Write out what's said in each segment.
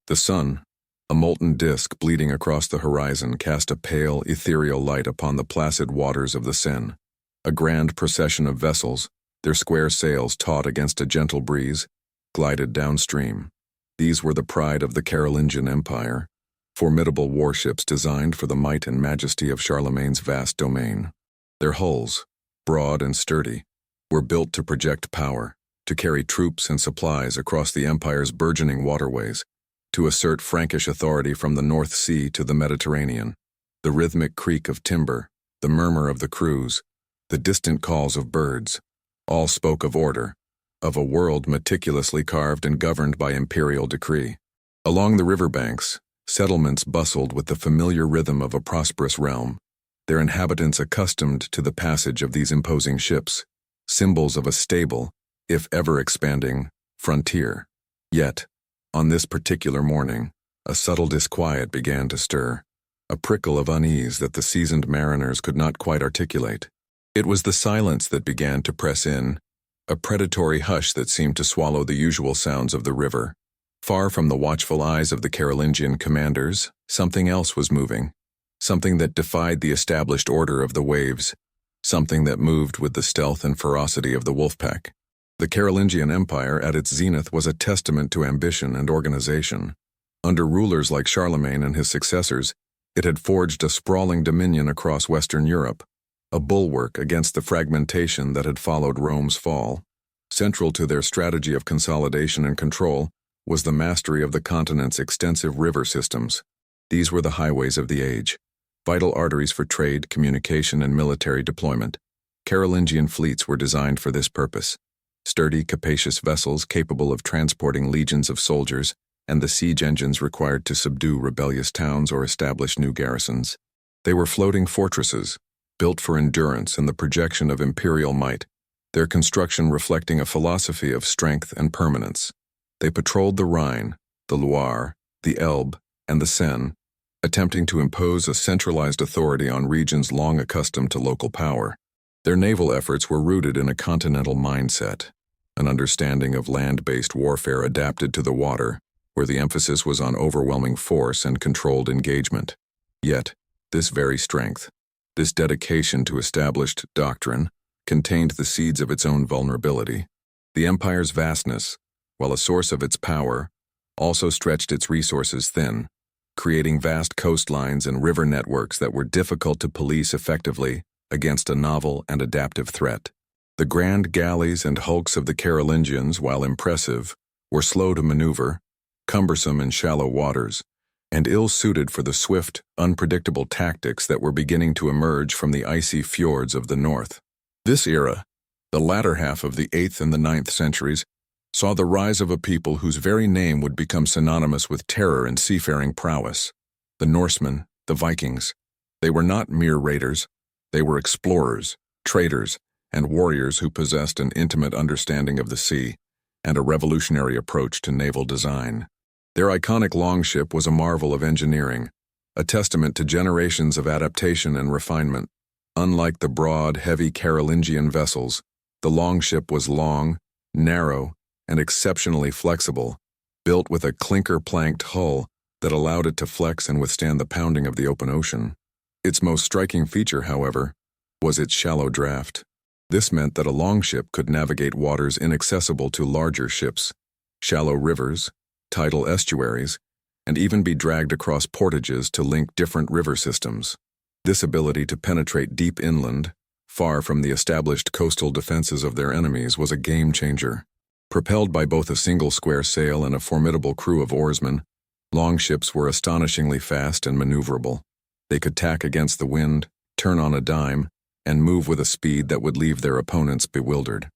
The sun, a molten disk bleeding across the horizon, cast a pale, ethereal light upon the placid waters of the Seine. A grand procession of vessels, their square sails taut against a gentle breeze, glided downstream. These were the pride of the Carolingian Empire, formidable warships designed for the might and majesty of Charlemagne's vast domain. Their hulls, broad and sturdy, were built to project power, to carry troops and supplies across the empire's burgeoning waterways, to assert Frankish authority from the North Sea to the Mediterranean. The rhythmic creak of timber, the murmur of the crews, the distant calls of birds, all spoke of order, of a world meticulously carved and governed by imperial decree. Along the riverbanks, settlements bustled with the familiar rhythm of a prosperous realm, their inhabitants accustomed to the passage of these imposing ships, symbols of a stable, if ever-expanding, frontier. Yet, on this particular morning, a subtle disquiet began to stir, a prickle of unease that the seasoned mariners could not quite articulate. It was the silence that began to press in, a predatory hush that seemed to swallow the usual sounds of the river. Far from the watchful eyes of the Carolingian commanders, something else was moving, something that defied the established order of the waves, something that moved with the stealth and ferocity of the wolfpack. The Carolingian Empire at its zenith was a testament to ambition and organization. Under rulers like Charlemagne and his successors, it had forged a sprawling dominion across Western Europe, a bulwark against the fragmentation that had followed Rome's fall. Central to their strategy of consolidation and control was the mastery of the continent's extensive river systems. These were the highways of the age, vital arteries for trade, communication, and military deployment. Carolingian fleets were designed for this purpose. Sturdy, capacious vessels capable of transporting legions of soldiers, and the siege engines required to subdue rebellious towns or establish new garrisons. They were floating fortresses, built for endurance and the projection of imperial might, their construction reflecting a philosophy of strength and permanence. They patrolled the Rhine, the Loire, the Elbe, and the Seine, attempting to impose a centralized authority on regions long accustomed to local power. Their naval efforts were rooted in a continental mindset, an understanding of land-based warfare adapted to the water, where the emphasis was on overwhelming force and controlled engagement. Yet, this very strength, this dedication to established doctrine, contained the seeds of its own vulnerability. The empire's vastness, while a source of its power, also stretched its resources thin, creating vast coastlines and river networks that were difficult to police effectively against a novel and adaptive threat. The grand galleys and hulks of the Carolingians, while impressive, were slow to maneuver, cumbersome in shallow waters, and ill-suited for the swift, unpredictable tactics that were beginning to emerge from the icy fjords of the north. This era, the latter half of the 8th and the 9th centuries, saw the rise of a people whose very name would become synonymous with terror and seafaring prowess. The Norsemen, the Vikings. They were not mere raiders. They were explorers, traders, and warriors who possessed an intimate understanding of the sea and a revolutionary approach to naval design. Their iconic longship was a marvel of engineering, a testament to generations of adaptation and refinement. Unlike the broad, heavy Carolingian vessels, the longship was long, narrow, and exceptionally flexible, built with a clinker-planked hull that allowed it to flex and withstand the pounding of the open ocean. Its most striking feature, however, was its shallow draft. This meant that a longship could navigate waters inaccessible to larger ships, shallow rivers, tidal estuaries, and even be dragged across portages to link different river systems. This ability to penetrate deep inland, far from the established coastal defenses of their enemies, was a game-changer. Propelled by both a single square sail and a formidable crew of oarsmen, longships were astonishingly fast and maneuverable. They could tack against the wind, turn on a dime, and move with a speed that would leave their opponents bewildered.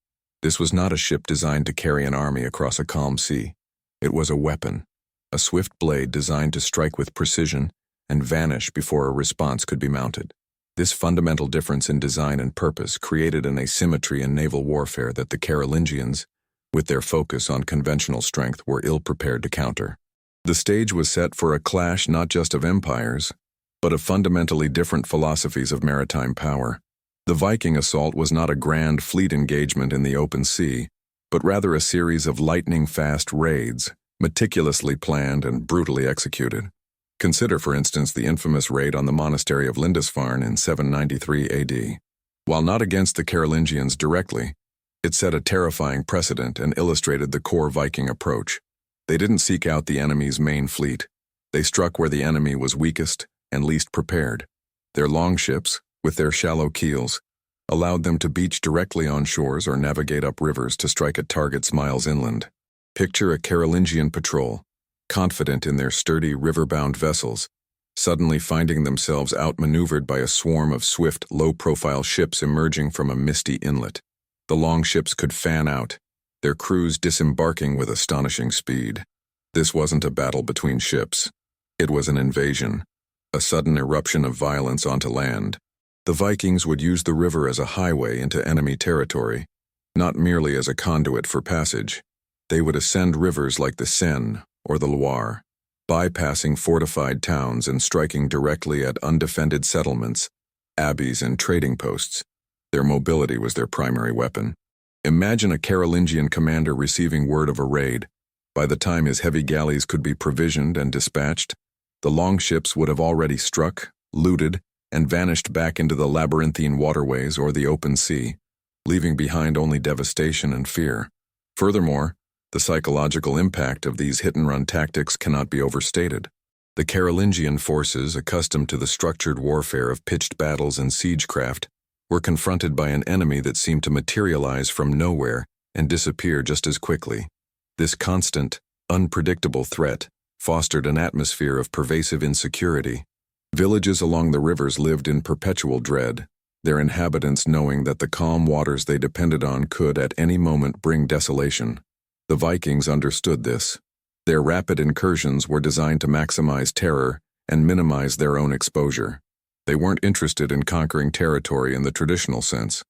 This was not a ship designed to carry an army across a calm sea. It was a weapon, a swift blade designed to strike with precision and vanish before a response could be mounted. This fundamental difference in design and purpose created an asymmetry in naval warfare that the Carolingians, with their focus on conventional strength, were ill-prepared to counter. The stage was set for a clash not just of empires, but of fundamentally different philosophies of maritime power. The Viking assault was not a grand fleet engagement in the open sea, but rather a series of lightning-fast raids, meticulously planned and brutally executed. Consider, for instance, the infamous raid on the monastery of Lindisfarne in 793 AD. While not against the Carolingians directly, it set a terrifying precedent and illustrated the core Viking approach. They didn't seek out the enemy's main fleet. They struck where the enemy was weakest and least prepared. Their longships, with their shallow keels, allowed them to beach directly on shores or navigate up rivers to strike at targets miles inland. Picture a Carolingian patrol, confident in their sturdy river-bound vessels, suddenly finding themselves outmaneuvered by a swarm of swift, low-profile ships emerging from a misty inlet. The longships could fan out, their crews disembarking with astonishing speed. This wasn't a battle between ships. It was an invasion, a sudden eruption of violence onto land. The Vikings would use the river as a highway into enemy territory, not merely as a conduit for passage. They would ascend rivers like the Seine or the Loire, bypassing fortified towns and striking directly at undefended settlements, abbeys, and trading posts. Their mobility was their primary weapon. Imagine a Carolingian commander receiving word of a raid. By the time his heavy galleys could be provisioned and dispatched, the longships would have already struck, looted, and vanished back into the labyrinthine waterways or the open sea, leaving behind only devastation and fear. Furthermore, the psychological impact of these hit-and-run tactics cannot be overstated. The Carolingian forces, accustomed to the structured warfare of pitched battles and siegecraft, were confronted by an enemy that seemed to materialize from nowhere and disappear just as quickly. This constant, unpredictable threat fostered an atmosphere of pervasive insecurity. Villages along the rivers lived in perpetual dread, their inhabitants knowing that the calm waters they depended on could at any moment bring desolation. The Vikings understood this. Their rapid incursions were designed to maximize terror and minimize their own exposure. They weren't interested in conquering territory in the traditional sense.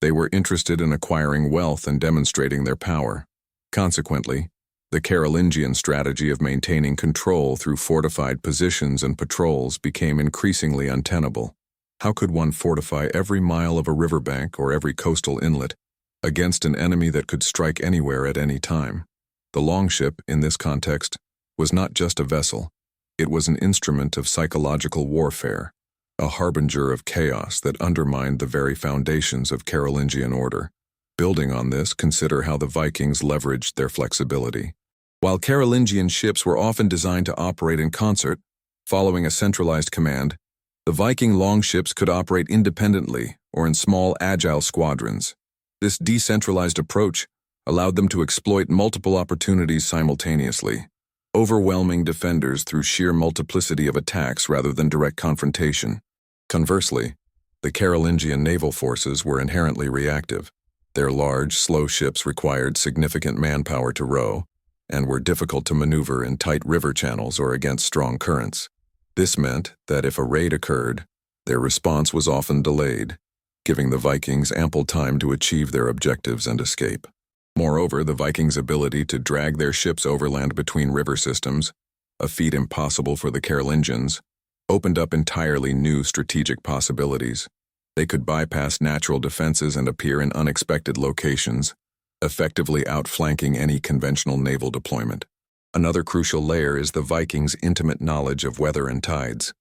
They were interested in acquiring wealth and demonstrating their power. Consequently, the Carolingian strategy of maintaining control through fortified positions and patrols became increasingly untenable. How could one fortify every mile of a riverbank or every coastal inlet against an enemy that could strike anywhere at any time? The longship, in this context, was not just a vessel. It was an instrument of psychological warfare, a harbinger of chaos that undermined the very foundations of Carolingian order. Building on this, consider how the Vikings leveraged their flexibility. While Carolingian ships were often designed to operate in concert, following a centralized command, the Viking longships could operate independently or in small, agile squadrons. This decentralized approach allowed them to exploit multiple opportunities simultaneously, overwhelming defenders through sheer multiplicity of attacks rather than direct confrontation. Conversely, the Carolingian naval forces were inherently reactive. Their large, slow ships required significant manpower to row, and were difficult to maneuver in tight river channels or against strong currents. This meant that if a raid occurred, their response was often delayed, giving the Vikings ample time to achieve their objectives and escape. Moreover, the Vikings' ability to drag their ships overland between river systems, a feat impossible for the Carolingians, opened up entirely new strategic possibilities. They could bypass natural defenses and appear in unexpected locations, effectively outflanking any conventional naval deployment. Another crucial layer is the Vikings' intimate knowledge of weather and tides.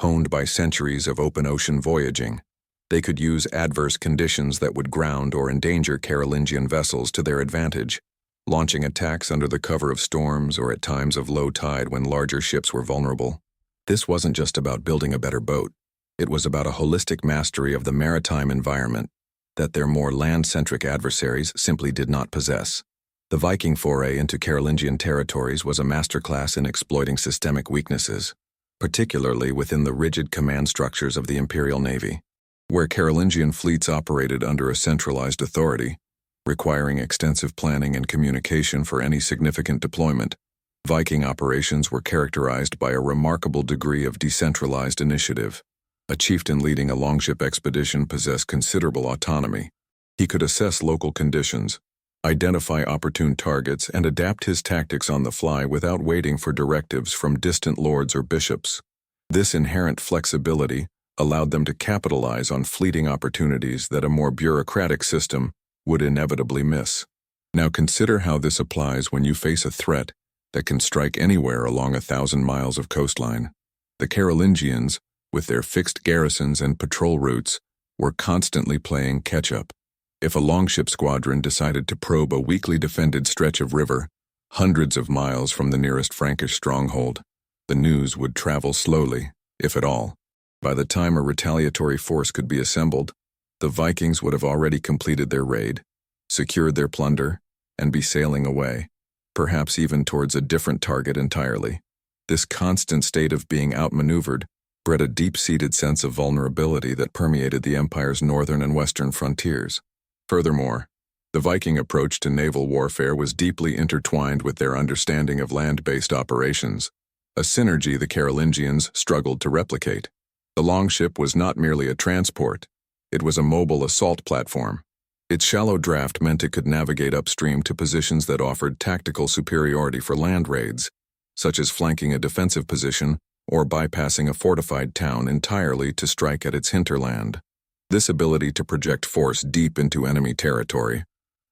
Honed by centuries of open ocean voyaging, they could use adverse conditions that would ground or endanger Carolingian vessels to their advantage, launching attacks under the cover of storms or at times of low tide when larger ships were vulnerable. This wasn't just about building a better boat. It was about a holistic mastery of the maritime environment that their more land-centric adversaries simply did not possess. The Viking foray into Carolingian territories was a masterclass in exploiting systemic weaknesses, particularly within the rigid command structures of the Imperial Navy. Where Carolingian fleets operated under a centralized authority, requiring extensive planning and communication for any significant deployment, Viking operations were characterized by a remarkable degree of decentralized initiative. A chieftain leading a longship expedition possessed considerable autonomy. He could assess local conditions, identify opportune targets, and adapt his tactics on the fly without waiting for directives from distant lords or bishops. This inherent flexibility allowed them to capitalize on fleeting opportunities that a more bureaucratic system would inevitably miss. Now consider how this applies when you face a threat that can strike anywhere along 1,000 miles of coastline. The Carolingians, with their fixed garrisons and patrol routes, were constantly playing catch-up. If a longship squadron decided to probe a weakly defended stretch of river, hundreds of miles from the nearest Frankish stronghold, the news would travel slowly, if at all. By the time a retaliatory force could be assembled, the Vikings would have already completed their raid, secured their plunder, and be sailing away, perhaps even towards a different target entirely. This constant state of being outmaneuvered bred a deep-seated sense of vulnerability that permeated the empire's northern and western frontiers. Furthermore, the Viking approach to naval warfare was deeply intertwined with their understanding of land-based operations, a synergy the Carolingians struggled to replicate. The longship was not merely a transport, it was a mobile assault platform. Its shallow draft meant it could navigate upstream to positions that offered tactical superiority for land raids, such as flanking a defensive position or bypassing a fortified town entirely to strike at its hinterland. This ability to project force deep into enemy territory,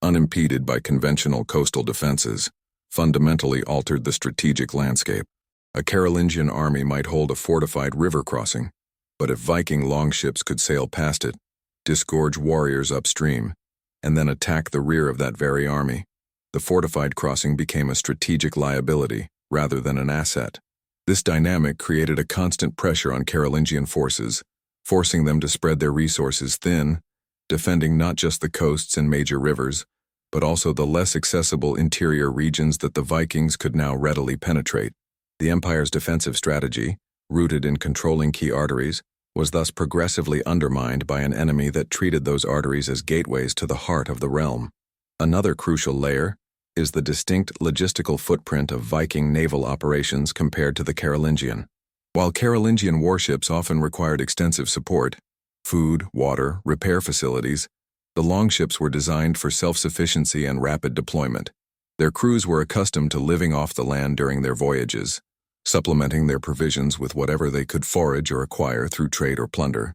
unimpeded by conventional coastal defenses, fundamentally altered the strategic landscape. A Carolingian army might hold a fortified river crossing, but if Viking longships could sail past it, disgorge warriors upstream, and then attack the rear of that very army, the fortified crossing became a strategic liability rather than an asset. This dynamic created a constant pressure on Carolingian forces, forcing them to spread their resources thin, defending not just the coasts and major rivers, but also the less accessible interior regions that the Vikings could now readily penetrate. The empire's defensive strategy, rooted in controlling key arteries, was thus progressively undermined by an enemy that treated those arteries as gateways to the heart of the realm. Another crucial layer is the distinct logistical footprint of Viking naval operations compared to the Carolingian. While Carolingian warships often required extensive support, food, water, repair facilities, the longships were designed for self-sufficiency and rapid deployment. Their crews were accustomed to living off the land during their voyages, supplementing their provisions with whatever they could forage or acquire through trade or plunder.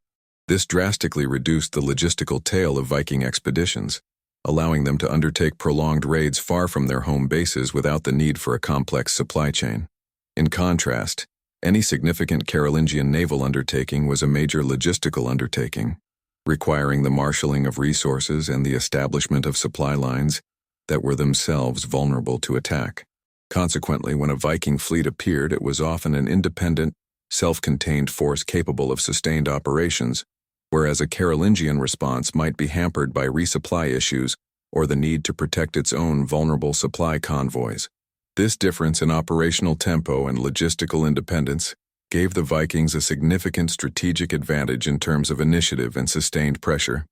This drastically reduced the logistical tail of Viking expeditions, allowing them to undertake prolonged raids far from their home bases without the need for a complex supply chain. In contrast, any significant Carolingian naval undertaking was a major logistical undertaking, requiring the marshaling of resources and the establishment of supply lines that were themselves vulnerable to attack. Consequently, when a Viking fleet appeared, it was often an independent, self-contained force capable of sustained operations, whereas a Carolingian response might be hampered by resupply issues or the need to protect its own vulnerable supply convoys. This difference in operational tempo and logistical independence gave the Vikings a significant strategic advantage in terms of initiative and sustained pressure.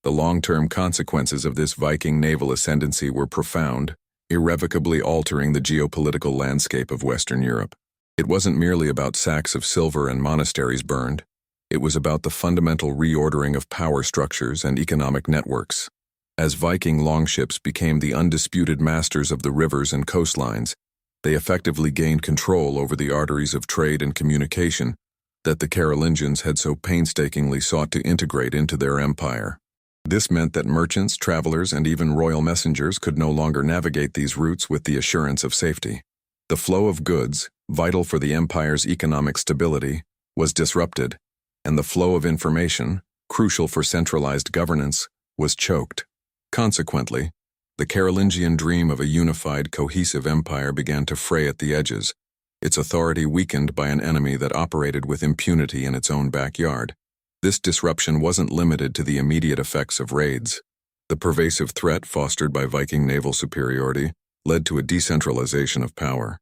The long-term consequences of this Viking naval ascendancy were profound, irrevocably altering the geopolitical landscape of Western Europe. It wasn't merely about sacks of silver and monasteries burned. It was about the fundamental reordering of power structures and economic networks. As Viking longships became the undisputed masters of the rivers and coastlines, they effectively gained control over the arteries of trade and communication that the Carolingians had so painstakingly sought to integrate into their empire. This meant that merchants, travelers, and even royal messengers could no longer navigate these routes with the assurance of safety. The flow of goods, vital for the empire's economic stability, was disrupted, and the flow of information, crucial for centralized governance, was choked. Consequently, the Carolingian dream of a unified, cohesive empire began to fray at the edges, its authority weakened by an enemy that operated with impunity in its own backyard. This disruption wasn't limited to the immediate effects of raids. The pervasive threat fostered by Viking naval superiority led to a decentralization of power.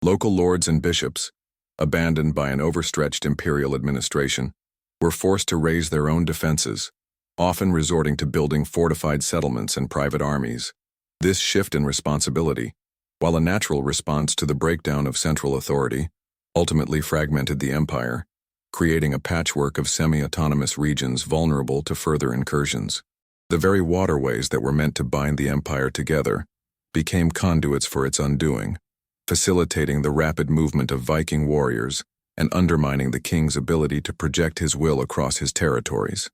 Local lords and bishops, abandoned by an overstretched imperial administration, were forced to raise their own defenses, often resorting to building fortified settlements and private armies. This shift in responsibility, while a natural response to the breakdown of central authority, ultimately fragmented the empire, creating a patchwork of semi-autonomous regions vulnerable to further incursions. The very waterways that were meant to bind the empire together became conduits for its undoing, facilitating the rapid movement of Viking warriors and undermining the king's ability to project his will across his territories.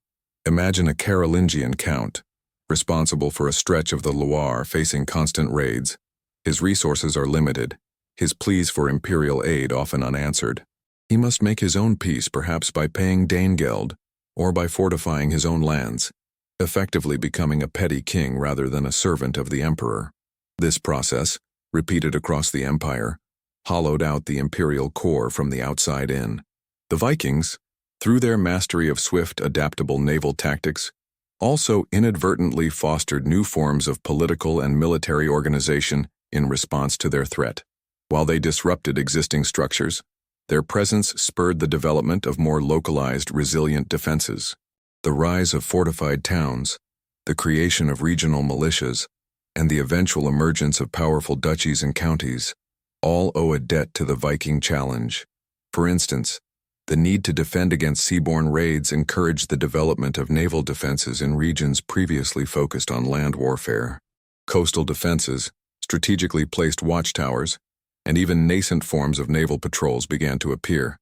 Imagine a Carolingian count, responsible for a stretch of the Loire facing constant raids. His resources are limited, his pleas for imperial aid often unanswered. He must make his own peace, perhaps by paying Danegeld or by fortifying his own lands, effectively becoming a petty king rather than a servant of the emperor. This process, repeated across the empire, hollowed out the imperial core from the outside in. The Vikings, through their mastery of swift, adaptable naval tactics, also inadvertently fostered new forms of political and military organization in response to their threat. While they disrupted existing structures, their presence spurred the development of more localized, resilient defenses. The rise of fortified towns, the creation of regional militias, and the eventual emergence of powerful duchies and counties all owe a debt to the Viking challenge. For instance, the need to defend against seaborne raids encouraged the development of naval defenses in regions previously focused on land warfare. Coastal defenses, strategically placed watchtowers, and even nascent forms of naval patrols began to appear,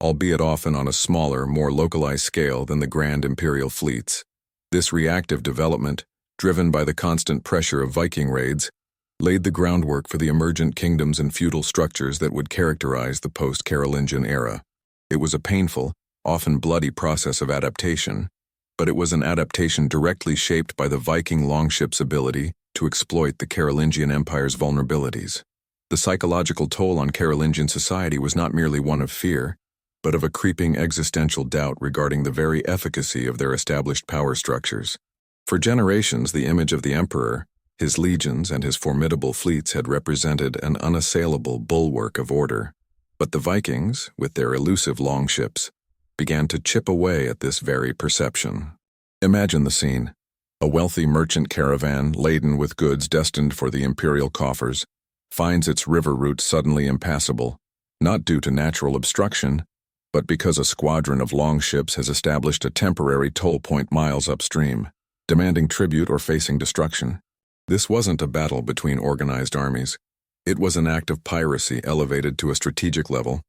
albeit often on a smaller, more localized scale than the grand imperial fleets. This reactive development, driven by the constant pressure of Viking raids, laid the groundwork for the emergent kingdoms and feudal structures that would characterize the post-Carolingian era. It was a painful, often bloody process of adaptation, but it was an adaptation directly shaped by the Viking Longships' ability to exploit the Carolingian Empire's vulnerabilities. The psychological toll on Carolingian society was not merely one of fear, but of a creeping existential doubt regarding the very efficacy of their established power structures. For generations, the image of the emperor, his legions, and his formidable fleets had represented an unassailable bulwark of order. But the Vikings, with their elusive longships, began to chip away at this very perception. Imagine the scene. A wealthy merchant caravan laden with goods destined for the imperial coffers finds its river route suddenly impassable, not due to natural obstruction, but because a squadron of longships has established a temporary toll point miles upstream, demanding tribute or facing destruction. This wasn't a battle between organized armies. It was an act of piracy elevated to a strategic level,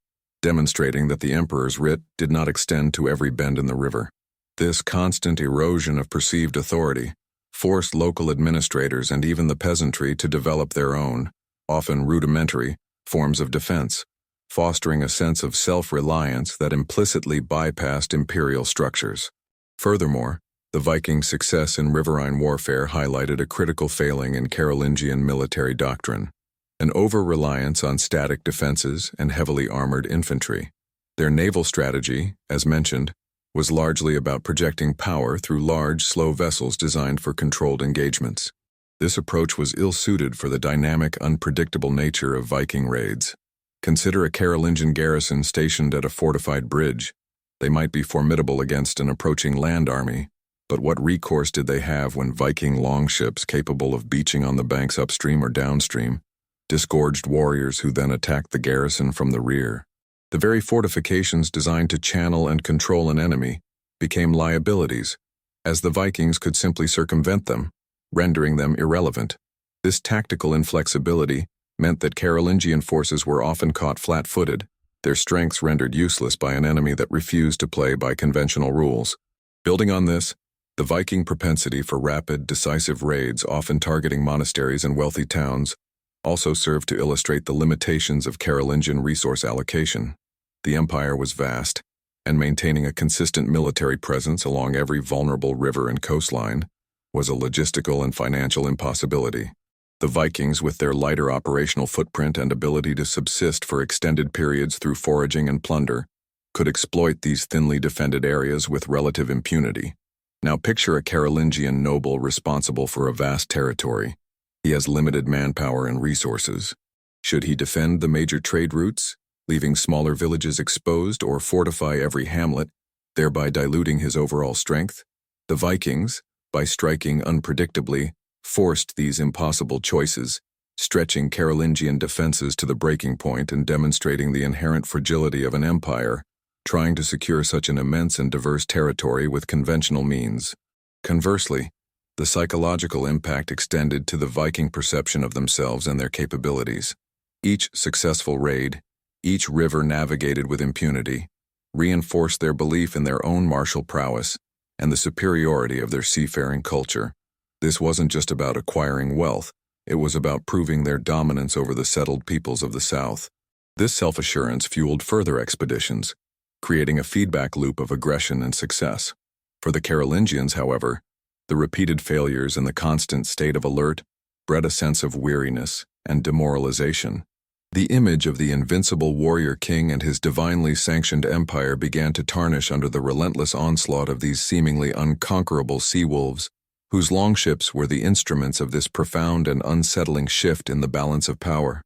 demonstrating that the emperor's writ did not extend to every bend in the river. This constant erosion of perceived authority forced local administrators and even the peasantry to develop their own, often rudimentary, forms of defense, fostering a sense of self-reliance that implicitly bypassed imperial structures. Furthermore, the Viking success in riverine warfare highlighted a critical failing in Carolingian military doctrine, an over-reliance on static defenses and heavily armored infantry. Their naval strategy, as mentioned, was largely about projecting power through large, slow vessels designed for controlled engagements. This approach was ill-suited for the dynamic, unpredictable nature of Viking raids. Consider a Carolingian garrison stationed at a fortified bridge. They might be formidable against an approaching land army, but what recourse did they have when Viking longships capable of beaching on the banks upstream or downstream disgorged warriors who then attacked the garrison from the rear? The very fortifications designed to channel and control an enemy became liabilities, as the Vikings could simply circumvent them, rendering them irrelevant. This tactical inflexibility meant that Carolingian forces were often caught flat-footed, their strengths rendered useless by an enemy that refused to play by conventional rules. Building on this, the Viking propensity for rapid, decisive raids, often targeting monasteries and wealthy towns, also served to illustrate the limitations of Carolingian resource allocation. The empire was vast, and maintaining a consistent military presence along every vulnerable river and coastline was a logistical and financial impossibility. The Vikings, with their lighter operational footprint and ability to subsist for extended periods through foraging and plunder, could exploit these thinly defended areas with relative impunity. Now picture a Carolingian noble responsible for a vast territory. He has limited manpower and resources. Should he defend the major trade routes, leaving smaller villages exposed, or fortify every hamlet, thereby diluting his overall strength? The Vikings, by striking unpredictably, forced these impossible choices, stretching Carolingian defenses to the breaking point and demonstrating the inherent fragility of an empire trying to secure such an immense and diverse territory with conventional means. Conversely, the psychological impact extended to the Viking perception of themselves and their capabilities. Each successful raid, each river navigated with impunity, reinforced their belief in their own martial prowess and the superiority of their seafaring culture. This wasn't just about acquiring wealth, It was about proving their dominance over the settled peoples of the south. This self-assurance fueled further expeditions, creating a feedback loop of aggression and success. For the Carolingians, however, the repeated failures and the constant state of alert bred a sense of weariness and demoralization. The image of the invincible warrior king and his divinely sanctioned empire began to tarnish under the relentless onslaught of these seemingly unconquerable sea wolves, whose longships were the instruments of this profound and unsettling shift in the balance of power.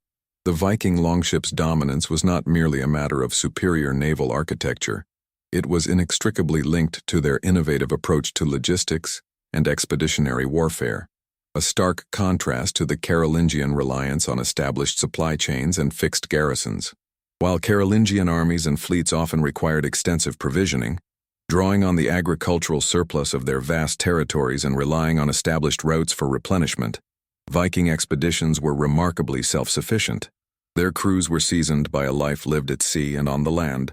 The Viking longships' dominance was not merely a matter of superior naval architecture. It was inextricably linked to their innovative approach to logistics and expeditionary warfare, a stark contrast to the Carolingian reliance on established supply chains and fixed garrisons. While Carolingian armies and fleets often required extensive provisioning, drawing on the agricultural surplus of their vast territories and relying on established routes for replenishment, Viking expeditions were remarkably self-sufficient. Their crews were seasoned by a life lived at sea and on the land,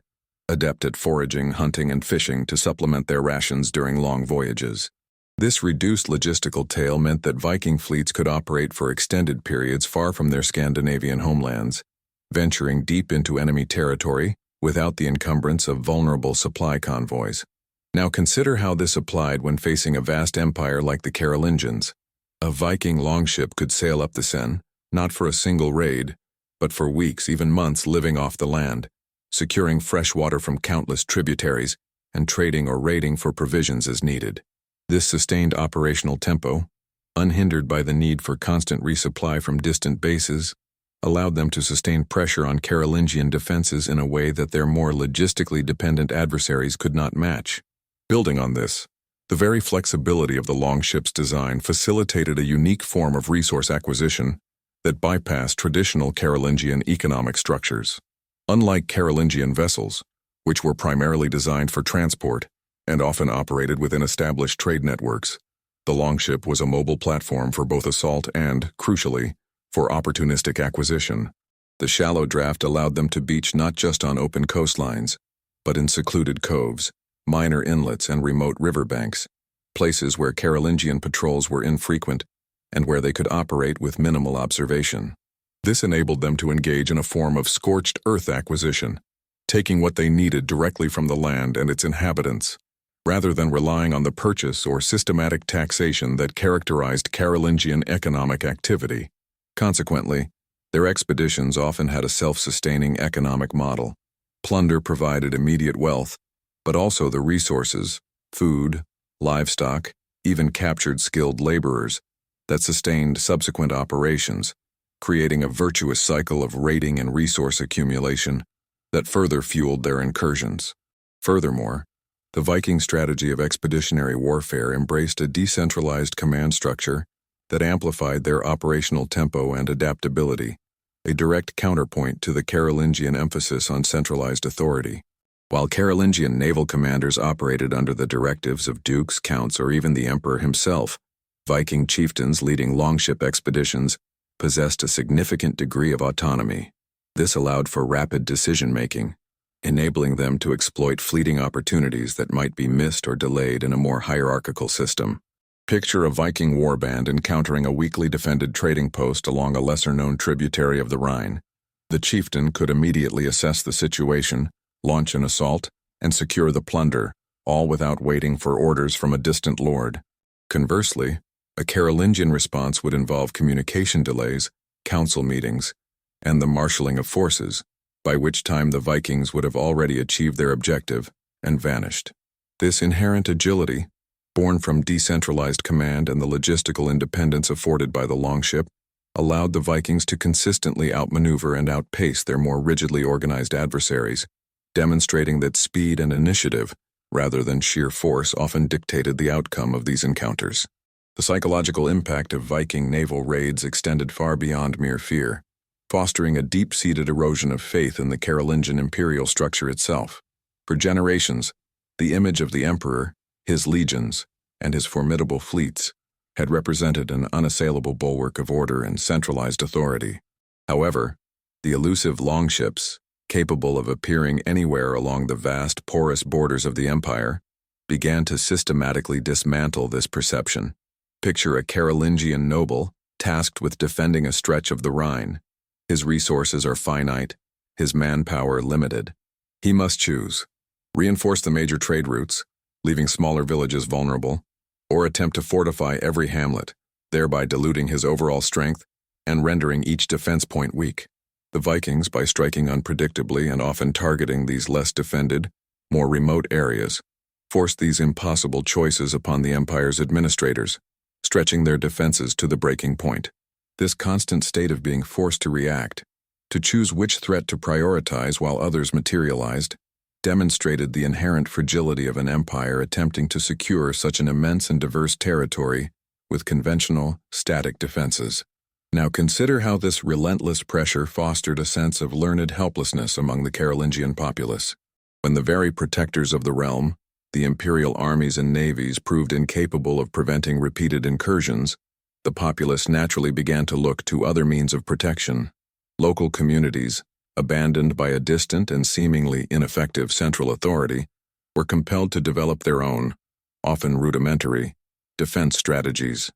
adept at foraging, hunting, and fishing to supplement their rations during long voyages. This reduced logistical tail meant that Viking fleets could operate for extended periods far from their Scandinavian homelands, venturing deep into enemy territory without the encumbrance of vulnerable supply convoys. Now consider how this applied when facing a vast empire like the Carolingians. A Viking longship could sail up the Seine, not for a single raid, but for weeks, even months, living off the land, securing fresh water from countless tributaries and trading or raiding for provisions as needed. This sustained operational tempo, unhindered by the need for constant resupply from distant bases, allowed them to sustain pressure on Carolingian defenses in a way that their more logistically dependent adversaries could not match. Building on this, the very flexibility of the longship's design facilitated a unique form of resource acquisition that bypassed traditional Carolingian economic structures. Unlike Carolingian vessels, which were primarily designed for transport and often operated within established trade networks, the longship was a mobile platform for both assault and, crucially, for opportunistic acquisition. The shallow draft allowed them to beach not just on open coastlines, but in secluded coves, minor inlets, and remote riverbanks, places where Carolingian patrols were infrequent and where they could operate with minimal observation. This enabled them to engage in a form of scorched earth acquisition, taking what they needed directly from the land and its inhabitants, rather than relying on the purchase or systematic taxation that characterized Carolingian economic activity. Consequently, their expeditions often had a self-sustaining economic model. Plunder provided immediate wealth, but also the resources, food, livestock, even captured skilled laborers, that sustained subsequent operations, creating a virtuous cycle of raiding and resource accumulation that further fueled their incursions. Furthermore, the Viking strategy of expeditionary warfare embraced a decentralized command structure that amplified their operational tempo and adaptability, a direct counterpoint to the Carolingian emphasis on centralized authority. While Carolingian naval commanders operated under the directives of dukes, counts, or even the emperor himself, Viking chieftains leading longship expeditions possessed a significant degree of autonomy. This allowed for rapid decision-making, enabling them to exploit fleeting opportunities that might be missed or delayed in a more hierarchical system. Picture a Viking warband encountering a weakly defended trading post along a lesser-known tributary of the Rhine. The chieftain could immediately assess the situation, launch an assault, and secure the plunder, all without waiting for orders from a distant lord. Conversely, a Carolingian response would involve communication delays, council meetings, and the marshalling of forces, by which time the Vikings would have already achieved their objective and vanished. This inherent agility, born from decentralized command and the logistical independence afforded by the longship, allowed the Vikings to consistently outmaneuver and outpace their more rigidly organized adversaries, demonstrating that speed and initiative, rather than sheer force, often dictated the outcome of these encounters. The psychological impact of Viking naval raids extended far beyond mere fear, fostering a deep-seated erosion of faith in the Carolingian imperial structure itself. For generations, the image of the emperor, his legions, and his formidable fleets had represented an unassailable bulwark of order and centralized authority. However, the elusive longships, capable of appearing anywhere along the vast, porous borders of the empire, began to systematically dismantle this perception. Picture a Carolingian noble, tasked with defending a stretch of the Rhine. His resources are finite, his manpower limited. He must choose: reinforce the major trade routes, leaving smaller villages vulnerable, or attempt to fortify every hamlet, thereby diluting his overall strength and rendering each defense point weak. The Vikings, by striking unpredictably and often targeting these less defended, more remote areas, forced these impossible choices upon the empire's administrators, stretching their defenses to the breaking point. This constant state of being forced to react, to choose which threat to prioritize while others materialized, demonstrated the inherent fragility of an empire attempting to secure such an immense and diverse territory with conventional, static defenses. Now consider how this relentless pressure fostered a sense of learned helplessness among the Carolingian populace. When the very protectors of the realm, the imperial armies and navies, proved incapable of preventing repeated incursions, the populace naturally began to look to other means of protection. Local communities, abandoned by a distant and seemingly ineffective central authority, were compelled to develop their own, often rudimentary, defense strategies.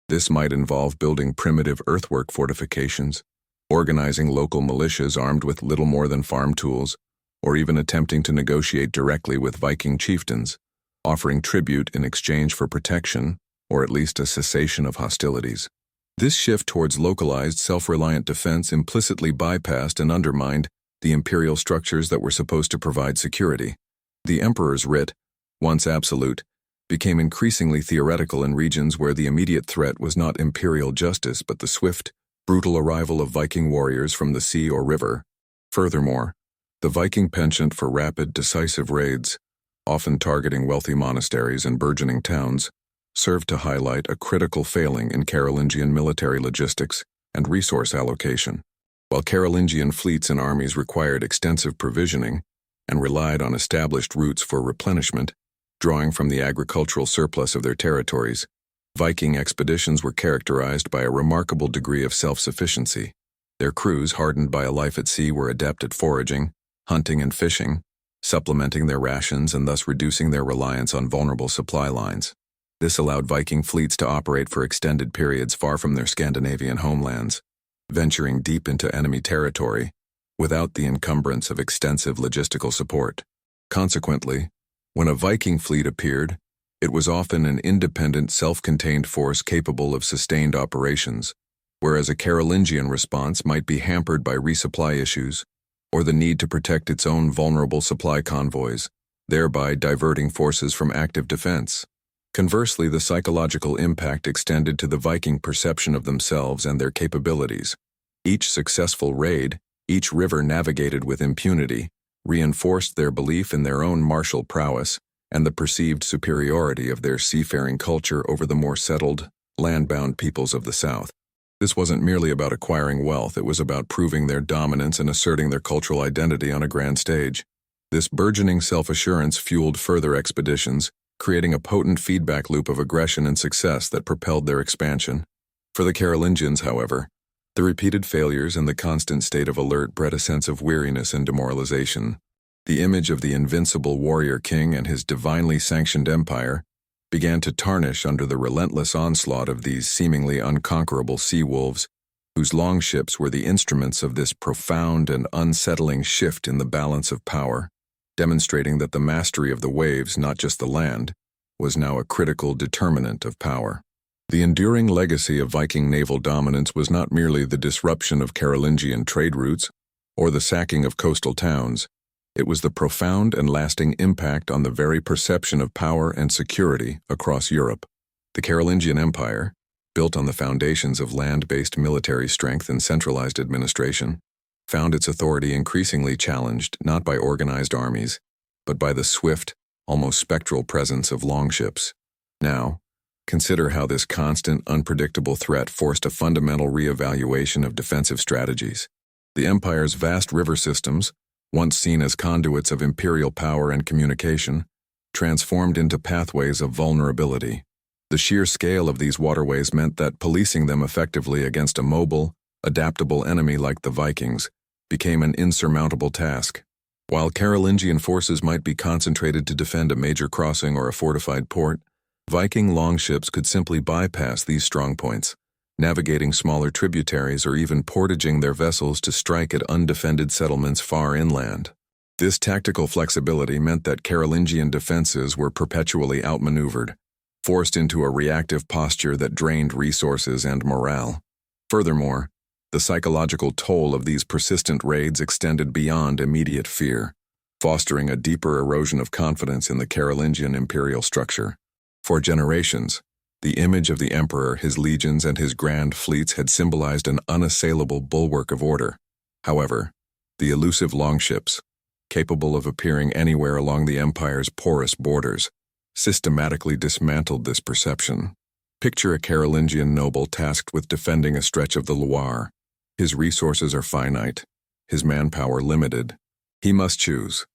This might involve building primitive earthwork fortifications, organizing local militias armed with little more than farm tools, or even attempting to negotiate directly with Viking chieftains, offering tribute in exchange for protection, or at least a cessation of hostilities. This shift towards localized, self-reliant defense implicitly bypassed and undermined the imperial structures that were supposed to provide security. The emperor's writ, once absolute, became increasingly theoretical in regions where the immediate threat was not imperial justice but the swift, brutal arrival of Viking warriors from the sea or river. Furthermore, the Viking penchant for rapid, decisive raids, often targeting wealthy monasteries and burgeoning towns, served to highlight a critical failing in Carolingian military logistics and resource allocation. While Carolingian fleets and armies required extensive provisioning and relied on established routes for replenishment, drawing from the agricultural surplus of their territories, Viking expeditions were characterized by a remarkable degree of self-sufficiency. Their crews, hardened by a life at sea, were adept at foraging, hunting and fishing, supplementing their rations and thus reducing their reliance on vulnerable supply lines. This allowed Viking fleets to operate for extended periods far from their Scandinavian homelands, venturing deep into enemy territory without the encumbrance of extensive logistical support. Consequently, when a Viking fleet appeared, it was often an independent, self-contained force capable of sustained operations, whereas a Carolingian response might be hampered by resupply issues or the need to protect its own vulnerable supply convoys, thereby diverting forces from active defense. Conversely, the psychological impact extended to the Viking perception of themselves and their capabilities. Each successful raid, each river navigated with impunity, reinforced their belief in their own martial prowess and the perceived superiority of their seafaring culture over the more settled, land-bound peoples of the South. This wasn't merely about acquiring wealth, it was about proving their dominance and asserting their cultural identity on a grand stage. This burgeoning self-assurance fueled further expeditions, creating a potent feedback loop of aggression and success that propelled their expansion. For the Carolingians, however, the repeated failures and the constant state of alert bred a sense of weariness and demoralization. The image of the invincible warrior king and his divinely sanctioned empire began to tarnish under the relentless onslaught of these seemingly unconquerable sea wolves, whose longships were the instruments of this profound and unsettling shift in the balance of power, demonstrating that the mastery of the waves, not just the land, was now a critical determinant of power. The enduring legacy of Viking naval dominance was not merely the disruption of Carolingian trade routes or the sacking of coastal towns. It was the profound and lasting impact on the very perception of power and security across Europe. The Carolingian Empire, built on the foundations of land-based military strength and centralized administration, found its authority increasingly challenged not by organized armies, but by the swift, almost spectral presence of longships. Now, consider how this constant, unpredictable threat forced a fundamental reevaluation of defensive strategies. The empire's vast river systems, once seen as conduits of imperial power and communication, transformed into pathways of vulnerability. The sheer scale of these waterways meant that policing them effectively against a mobile, adaptable enemy like the Vikings became an insurmountable task. While Carolingian forces might be concentrated to defend a major crossing or a fortified port, Viking longships could simply bypass these strongpoints, navigating smaller tributaries or even portaging their vessels to strike at undefended settlements far inland. This tactical flexibility meant that Carolingian defenses were perpetually outmaneuvered, forced into a reactive posture that drained resources and morale. Furthermore, the psychological toll of these persistent raids extended beyond immediate fear, fostering a deeper erosion of confidence in the Carolingian imperial structure. For generations, the image of the emperor, his legions, and his grand fleets had symbolized an unassailable bulwark of order. However, the elusive longships, capable of appearing anywhere along the empire's porous borders, systematically dismantled this perception. Picture a Carolingian noble tasked with defending a stretch of the Loire. His resources are finite, his manpower limited. He must choose: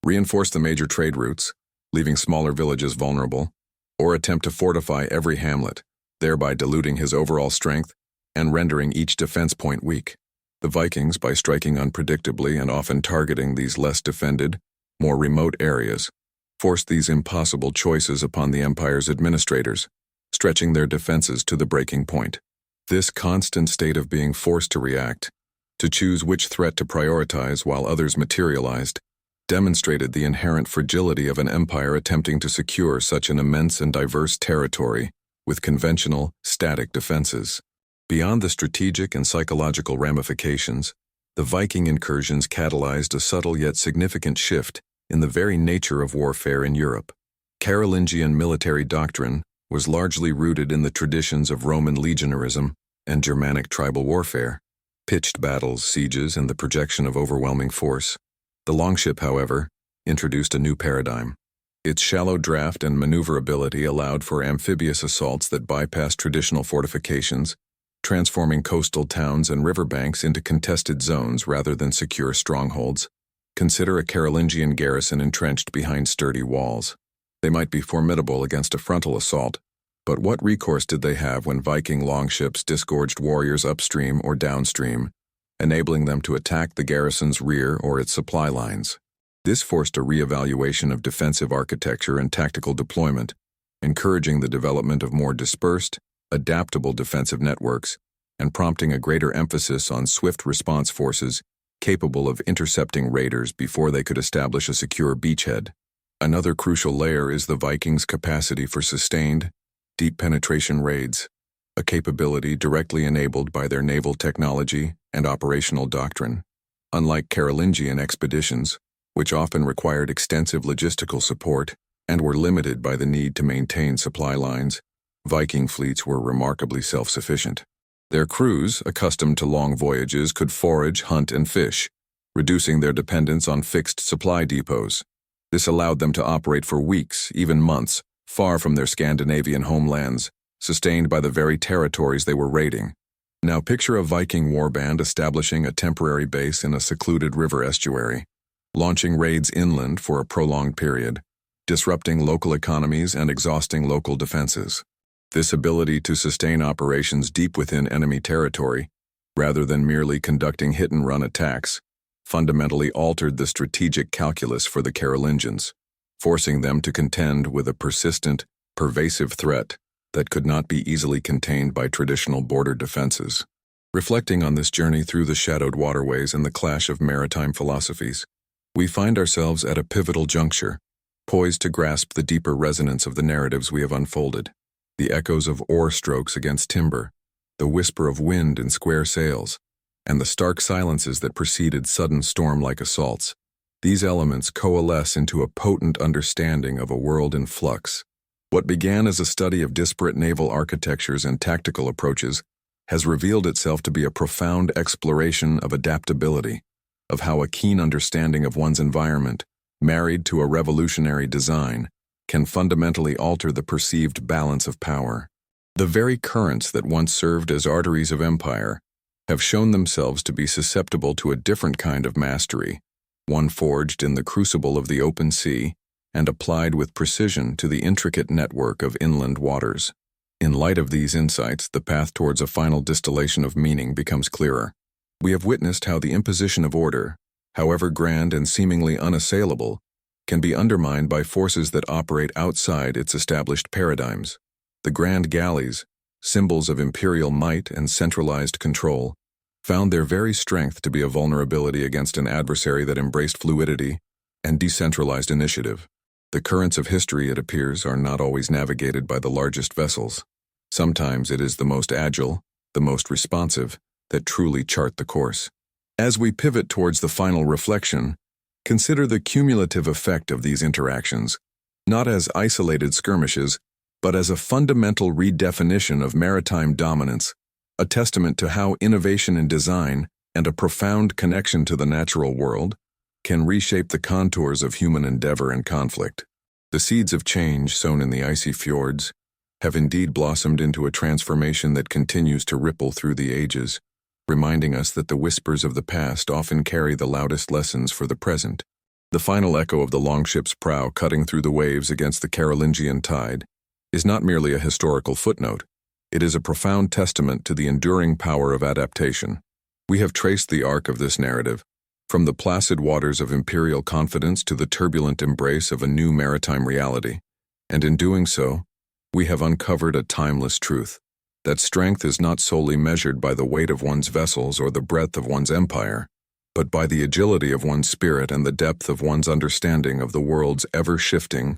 reinforce the major trade routes, leaving smaller villages vulnerable, or attempt to fortify every hamlet, thereby diluting his overall strength and rendering each defense point weak. The Vikings, by striking unpredictably and often targeting these less defended, more remote areas, forced these impossible choices upon the empire's administrators, stretching their defenses to the breaking point. This constant state of being forced to react, to choose which threat to prioritize while others materialized, demonstrated the inherent fragility of an empire attempting to secure such an immense and diverse territory with conventional, static defenses. Beyond the strategic and psychological ramifications, the Viking incursions catalyzed a subtle yet significant shift in the very nature of warfare in Europe. Carolingian military doctrine was largely rooted in the traditions of Roman legionarism and Germanic tribal warfare, pitched battles, sieges, and the projection of overwhelming force. The longship, however, introduced a new paradigm. Its shallow draft and maneuverability allowed for amphibious assaults that bypassed traditional fortifications, transforming coastal towns and riverbanks into contested zones rather than secure strongholds. Consider a Carolingian garrison entrenched behind sturdy walls. They might be formidable against a frontal assault, but what recourse did they have when Viking longships disgorged warriors upstream or downstream, enabling them to attack the garrison's rear or its supply lines? This forced a reevaluation of defensive architecture and tactical deployment, encouraging the development of more dispersed, adaptable defensive networks, and prompting a greater emphasis on swift response forces capable of intercepting raiders before they could establish a secure beachhead. Another crucial layer is the Vikings' capacity for sustained, deep penetration raids, a capability directly enabled by their naval technology and operational doctrine. Unlike Carolingian expeditions, which often required extensive logistical support and were limited by the need to maintain supply lines, Viking fleets were remarkably self-sufficient. Their crews, accustomed to long voyages, could forage, hunt, and fish, reducing their dependence on fixed supply depots. This allowed them to operate for weeks, even months, far from their Scandinavian homelands, sustained by the very territories they were raiding. Now picture a Viking warband establishing a temporary base in a secluded river estuary, launching raids inland for a prolonged period, disrupting local economies and exhausting local defenses. This ability to sustain operations deep within enemy territory, rather than merely conducting hit-and-run attacks, fundamentally altered the strategic calculus for the Carolingians, forcing them to contend with a persistent, pervasive threat that could not be easily contained by traditional border defenses. Reflecting on this journey through the shadowed waterways and the clash of maritime philosophies, we find ourselves at a pivotal juncture, poised to grasp the deeper resonance of the narratives we have unfolded. The echoes of oar strokes against timber, the whisper of wind in square sails, and the stark silences that preceded sudden storm-like assaults. These elements coalesce into a potent understanding of a world in flux. What began as a study of disparate naval architectures and tactical approaches has revealed itself to be a profound exploration of adaptability, of how a keen understanding of one's environment, married to a revolutionary design, can fundamentally alter the perceived balance of power. The very currents that once served as arteries of empire have shown themselves to be susceptible to a different kind of mastery, one forged in the crucible of the open sea and applied with precision to the intricate network of inland waters. In light of these insights, the path towards a final distillation of meaning becomes clearer. We have witnessed how the imposition of order, however grand and seemingly unassailable, can be undermined by forces that operate outside its established paradigms. The grand galleys, symbols of imperial might and centralized control, found their very strength to be a vulnerability against an adversary that embraced fluidity and decentralized initiative. The currents of history, it appears, are not always navigated by the largest vessels. Sometimes it is the most agile, the most responsive, that truly chart the course. As we pivot towards the final reflection, consider the cumulative effect of these interactions, not as isolated skirmishes, but as a fundamental redefinition of maritime dominance, a testament to how innovation in design and a profound connection to the natural world can reshape the contours of human endeavor and conflict. The seeds of change sown in the icy fjords have indeed blossomed into a transformation that continues to ripple through the ages, reminding us that the whispers of the past often carry the loudest lessons for the present. The final echo of the longship's prow cutting through the waves against the Carolingian tide is not merely a historical footnote. It is a profound testament to the enduring power of adaptation. We have traced the arc of this narrative, from the placid waters of imperial confidence to the turbulent embrace of a new maritime reality, and in doing so, we have uncovered a timeless truth, that strength is not solely measured by the weight of one's vessels or the breadth of one's empire, but by the agility of one's spirit and the depth of one's understanding of the world's ever-shifting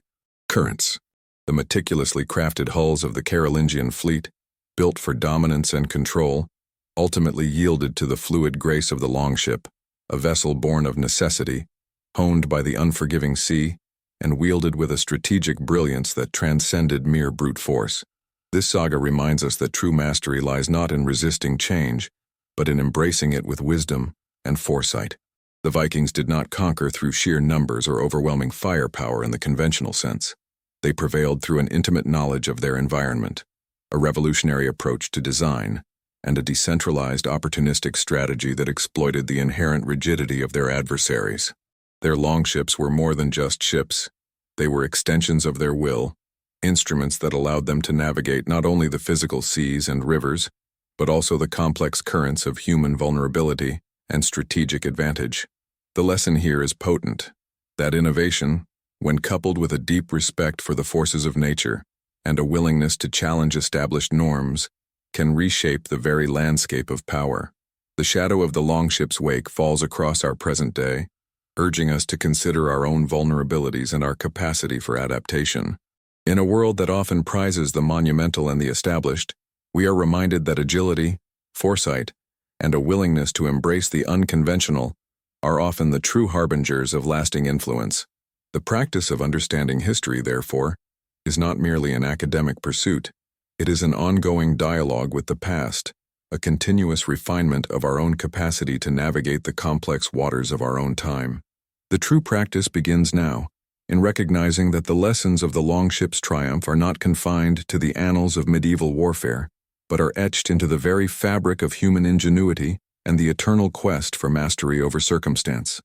currents. The meticulously crafted hulls of the Carolingian fleet, built for dominance and control, ultimately yielded to the fluid grace of the longship, a vessel born of necessity, honed by the unforgiving sea, and wielded with a strategic brilliance that transcended mere brute force. This saga reminds us that true mastery lies not in resisting change, but in embracing it with wisdom and foresight. The Vikings did not conquer through sheer numbers or overwhelming firepower in the conventional sense. They prevailed through an intimate knowledge of their environment, a revolutionary approach to design, and a decentralized opportunistic strategy that exploited the inherent rigidity of their adversaries. Their longships were more than just ships. They were extensions of their will, instruments that allowed them to navigate not only the physical seas and rivers, but also the complex currents of human vulnerability and strategic advantage. The lesson here is potent, that innovation, when coupled with a deep respect for the forces of nature and a willingness to challenge established norms, can reshape the very landscape of power. The shadow of the longship's wake falls across our present day, urging us to consider our own vulnerabilities and our capacity for adaptation. In a world that often prizes the monumental and the established, we are reminded that agility, foresight, and a willingness to embrace the unconventional are often the true harbingers of lasting influence. The practice of understanding history, therefore, is not merely an academic pursuit. It is an ongoing dialogue with the past, a continuous refinement of our own capacity to navigate the complex waters of our own time. The true practice begins now, in recognizing that the lessons of the longship's triumph are not confined to the annals of medieval warfare, but are etched into the very fabric of human ingenuity and the eternal quest for mastery over circumstance.